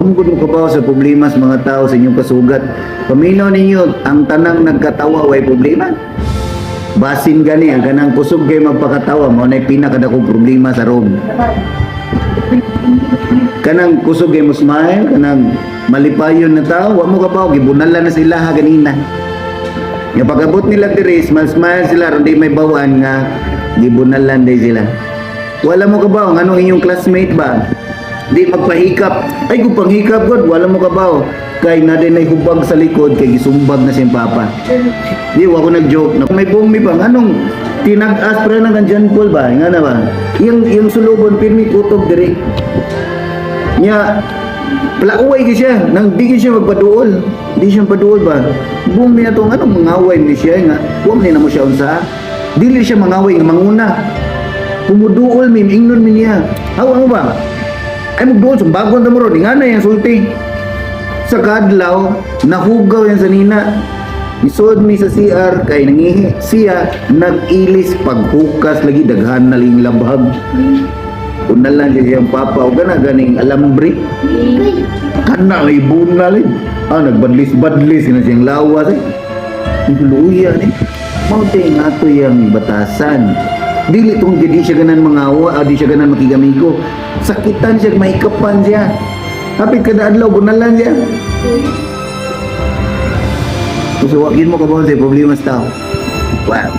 mo gud mo kabaw sa problema sa mga tao sa inyong kasugat. Paminaw ninyo ang tanang nagkatawa way problema. Basin gani ang kanang kusog kay magpakatawa mo na pinakadakong problema sa room. Kanang kusog kay mo smile, kanang malipayon na tao, wa mo kabaw gibunalan na sila ha ganina. Nga pagabot nila diri, smile sila ron di may bawan nga gibunalan day sila. Wala mo kabaw ngano inyong classmate ba? Di magpahikap. Ay kung panghikap god, wala mo kabaw. Kay na din ay hubag sa likod kay gisumbag na siyang papa. Di wa ko nag-joke. May bumi pa anong tinag-as para nang John Paul ba? Nga na ba? Yung sulubon pirmi kutob diri. Nya plauway ki siya, nang di siya magpaduol. Di siya paduol ba? Bumi na tong anong mangaway ni siya nga. Wa man na mo siya unsa. Dili siya mangaway nga manguna. Pumuduol mi ingnon mi niya. Hawa mo ba? Ay magduol sumbagon ta mo ron nga na yang sulti. Sa kadlaw nahugaw yan sa nina. Isod mi sa CR kay nangihi siya nag-ilis paghukas lagi daghan na ling labhag. Unalan siya siyang papa o gana ganing alambre. Kana lay bunal. Nagbadlis-badlis na siyang lawas eh. Luya eh. Mautay nga ito yung batasan. Dili tong di siya ganan mangawa, di siya ganan makigamigo. Sakitan siya, mahikapan siya. Hapit kada adlaw bunalan siya. So wagin mo kabaw sa problema sa tao. Wow.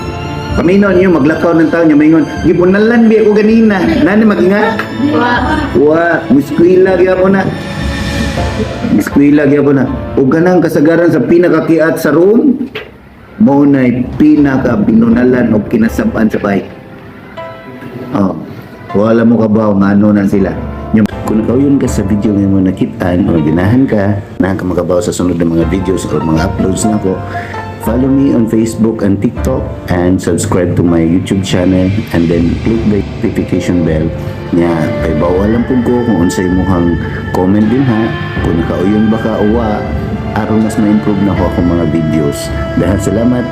Paminon niyo maglakaw ng tao niya maingon, gibunalan bi ako ganina. Nani magingat? Wa, miskwila gyapon na. Miskwila gyapon na. Ug ganang kasagaran sa pinakakiat sa room, mao nay pinaka binunalan og kinasaban sa bahay. Oh, wala mo kabaw nga ano na sila. Kung nakauyon ka sa video nga mo nakitaan o ginahan ka, nakamagabaw sa sunod ng mga videos o mga uploads na ko, follow me on Facebook and TikTok and subscribe to my YouTube channel and then click the notification bell nya kay bawalan po ko kung unsay muhang comment din ha kung nakauyon ba ka o wa aron mas ma-improve na ko akong mga videos. Dahil salamat.